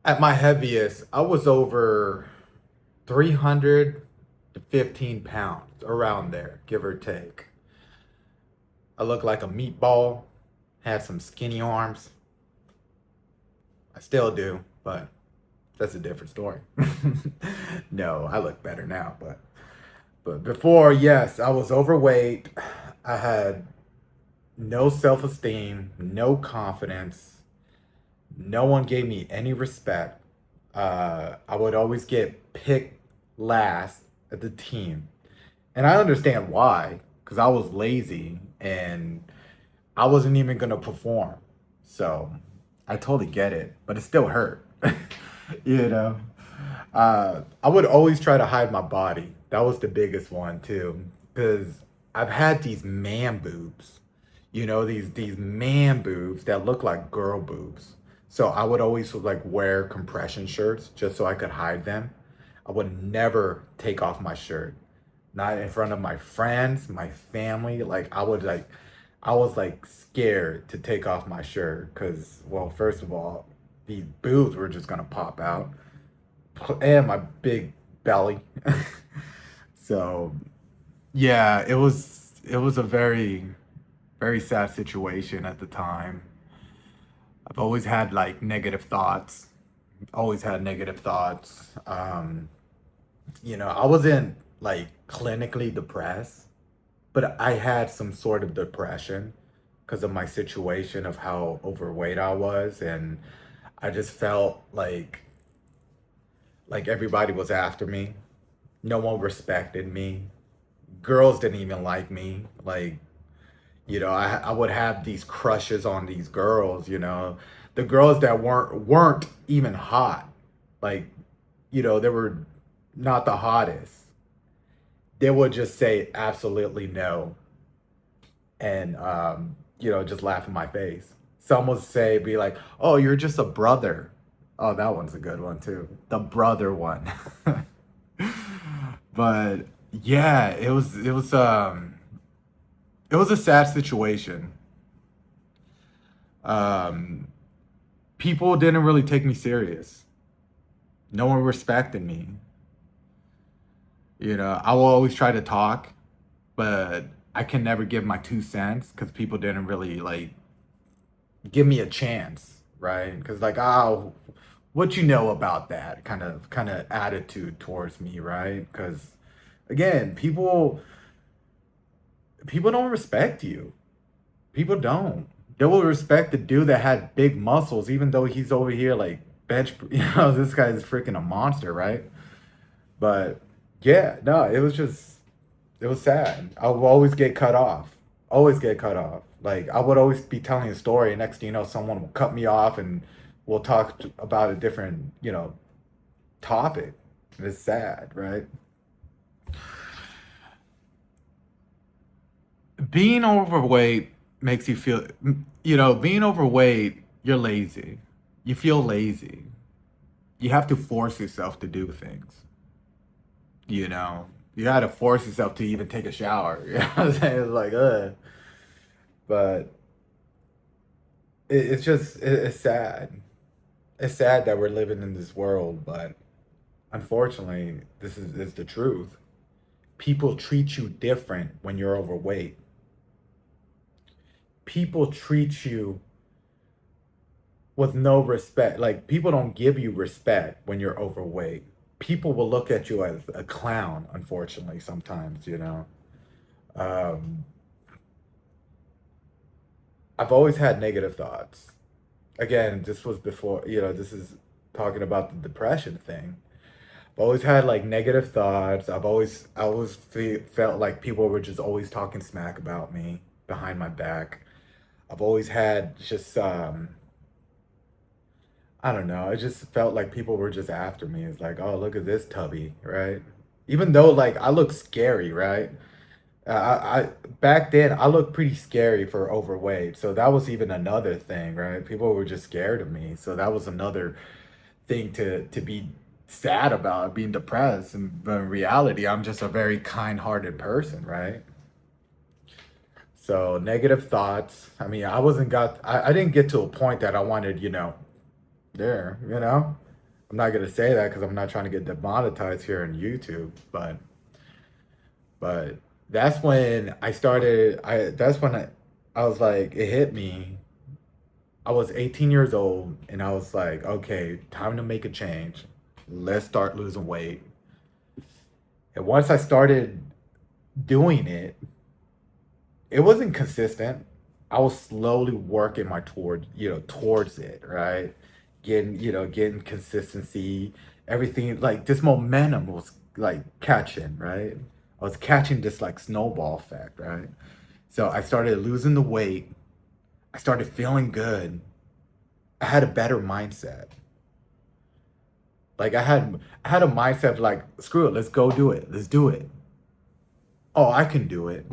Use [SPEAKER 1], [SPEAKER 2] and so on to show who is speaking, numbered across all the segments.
[SPEAKER 1] At my heaviest, I was over 300 to 15 pounds, around there, give or take. I looked like a meatball, had some skinny arms. I still do, but that's a different story. No, I look better now, but before, yes, I was overweight. I had no self-esteem, no confidence. No one gave me any respect. I would always get picked last at the team. And I understand why, because I was lazy and I wasn't even going to perform. So I totally get it, but it still hurt. you know? I would always try to hide my body. That was the biggest one, too, because I've had these man boobs. These man boobs that look like girl boobs. So I would always like wear compression shirts just so I could hide them. I would never take off my shirt. Not in front of my friends, my family. I was like scared to take off my shirt because, well, first of all, these boobs were just gonna pop out, and my big belly. So yeah, it was a very sad situation at the time. I've always had like negative thoughts. Always had negative thoughts. I wasn't like clinically depressed, but I had some sort of depression because of my situation of how overweight I was, and I just felt like everybody was after me. No one respected me. Girls didn't even like me. I would have these crushes on these girls, the girls that weren't even hot. Like, they were not the hottest. They would just say absolutely no and just laugh in my face. Some would say, be like, "Oh, you're just a brother." Oh, that one's a good one too. The brother one. But yeah, it was a sad situation. Um People didn't really take me serious. No one respected me. I will always try to talk, but I can never give my 2 cents because people didn't really like give me a chance, right? Because like, oh, what you know about that kind of attitude towards me, right? Because again, people don't respect you. People don't. They will respect the dude that had big muscles, even though he's over here like bench. This guy's freaking a monster, right? But yeah, no, it was sad. I would always get cut off. Always get cut off. Like I would always be telling a story, and next thing you know, someone will cut me off, and we'll talk about a different, topic. It's sad, right? Being overweight makes you feel, being overweight, you're lazy. You feel lazy. You have to force yourself to do things. You know, you got to force yourself to even take a shower. You know what I'm saying? It's like, but it's sad. It's sad that we're living in this world, but unfortunately, this is the truth. People treat you different when you're overweight. People treat you with no respect. Like people don't give you respect when you're overweight. People will look at you as a clown, unfortunately, sometimes. Um, I've always had negative thoughts. Again, this was before, this is talking about the depression thing. I've always had like negative thoughts. I always felt like people were just always talking smack about me behind my back. I've always had just I don't know. It just felt like people were just after me. It's like, oh, look at this tubby, right? Even though like I look scary, right? I back then I looked pretty scary for overweight, so that was even another thing, right? People were just scared of me, so that was another thing to be sad about, being depressed. But in reality, I'm just a very kind-hearted person, right? So negative thoughts. I mean, I didn't get to a point that I wanted, there. I'm not gonna say that because I'm not trying to get demonetized here on YouTube, but that's when I started. That's when I was like, it hit me. I was 18 years old, and I was like, okay, time to make a change. Let's start losing weight. And once I started doing it, it wasn't consistent. I was slowly working my towards it, right? Getting consistency, everything like this momentum was like catching, right? I was catching this like snowball effect, right? So I started losing the weight. I started feeling good. I had a better mindset. Like I had a mindset of like, screw it, let's go do it. Let's do it. Oh, I can do it.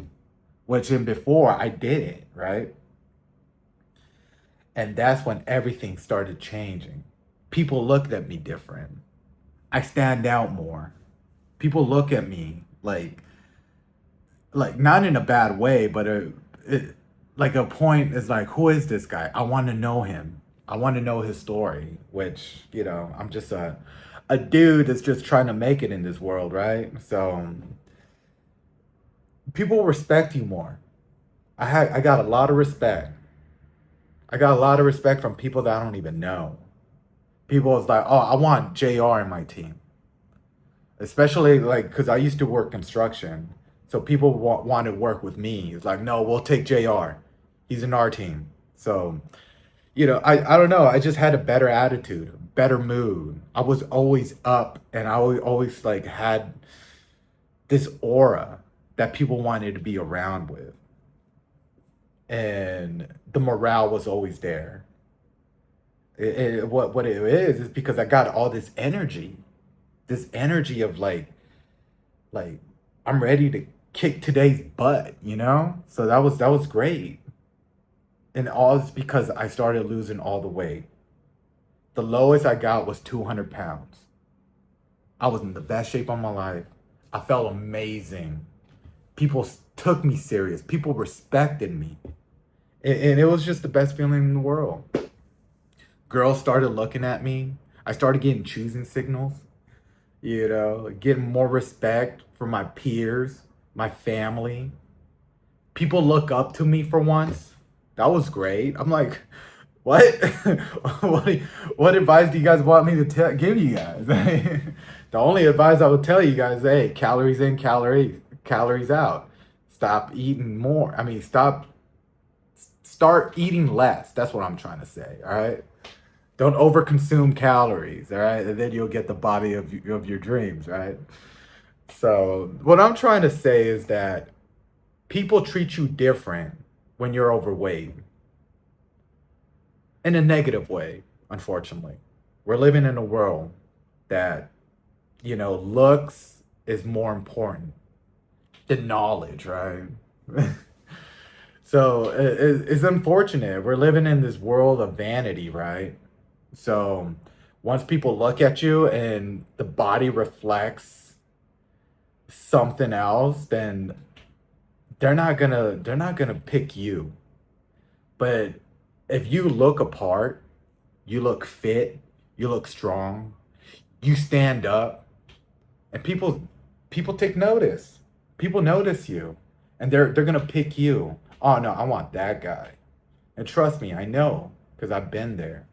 [SPEAKER 1] Which in before I didn't, right? And that's when everything started changing. People looked at me different. I stand out more. People look at me like not in a bad way, but like a point is like, who is this guy? I want to know him. I want to know his story, which, I'm just a dude that's just trying to make it in this world, right? So people respect you more. I got a lot of respect. I got a lot of respect from people that I don't even know. People was like, oh, I want JR in my team. Especially like, because I used to work construction. So people want to work with me. It's like, no, we'll take JR. He's in our team. So, I don't know. I just had a better attitude, better mood. I was always up and I always like had this aura that people wanted to be around with. And the morale was always there. What it is because I got all this energy of like I'm ready to kick today's butt. So that was great, and all is because I started losing all the weight. The lowest I got was 200 pounds. I was in the best shape of my life. I felt amazing. People took me serious. People respected me, and it was just the best feeling in the world. Girls started looking at me. I started getting choosing signals, getting more respect from my peers, my family. People look up to me for once. That was great. I'm like, what? what advice do you guys want me to give you guys? The only advice I would tell you guys, hey, calories in, calories out. Stop eating more. I mean, start eating less. That's what I'm trying to say. All right. Don't overconsume calories, all right? And then you'll get the body of your dreams, right? So, what I'm trying to say is that people treat you different when you're overweight in a negative way, unfortunately. We're living in a world that, looks is more important than knowledge, right? So, it's unfortunate. We're living in this world of vanity, right? So once people look at you and the body reflects something else, then they're not gonna pick you. But if you look apart, you look fit, you look strong, you stand up, and people take notice. People notice you, and they're gonna pick you. Oh no, I want that guy. And trust me, I know because I've been there.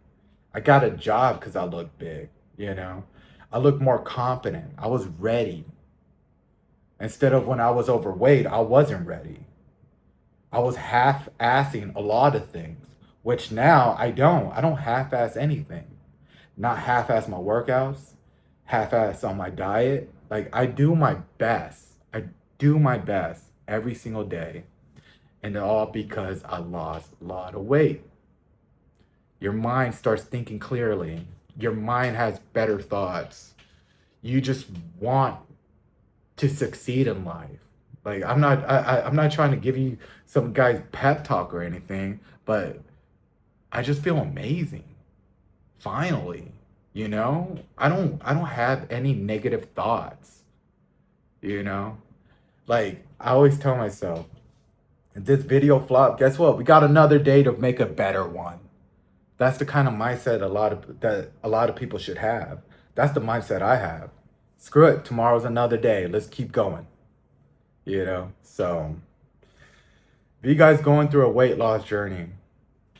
[SPEAKER 1] I got a job because I look big. I look more confident. I was ready. Instead of when I was overweight, I wasn't ready. I was half-assing a lot of things, which now I don't. I don't half-ass anything. Not half-ass my workouts, half-ass on my diet. Like I do my best. I do my best every single day. And all because I lost a lot of weight. Your mind starts thinking clearly. Your mind has better thoughts. You just want to succeed in life. Like I'm not trying to give you some guy's pep talk or anything, but I just feel amazing. Finally, I don't have any negative thoughts, you know? Like I always tell myself, if this video flop, guess what? We got another day to make a better one. That's the kind of mindset a lot of people should have. That's the mindset I have. Screw it. Tomorrow's another day. Let's keep going. So if you guys going through a weight loss journey,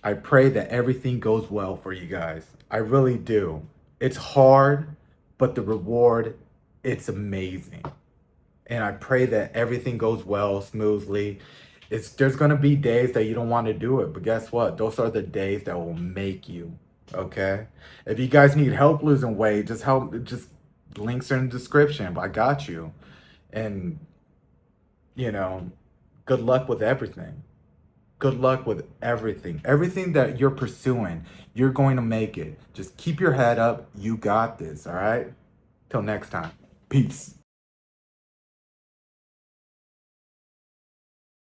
[SPEAKER 1] I pray that everything goes well for you guys. I really do. It's hard, but the reward, it's amazing. And I pray that everything goes well, smoothly. There's gonna be days that you don't want to do it, but guess what? Those are the days that will make you. Okay? If you guys need help losing weight, just links are in the description. I got you. And you know, good luck with everything. Good luck with everything. Everything that you're pursuing, you're going to make it. Just keep your head up. You got this, all right? Till next time. Peace.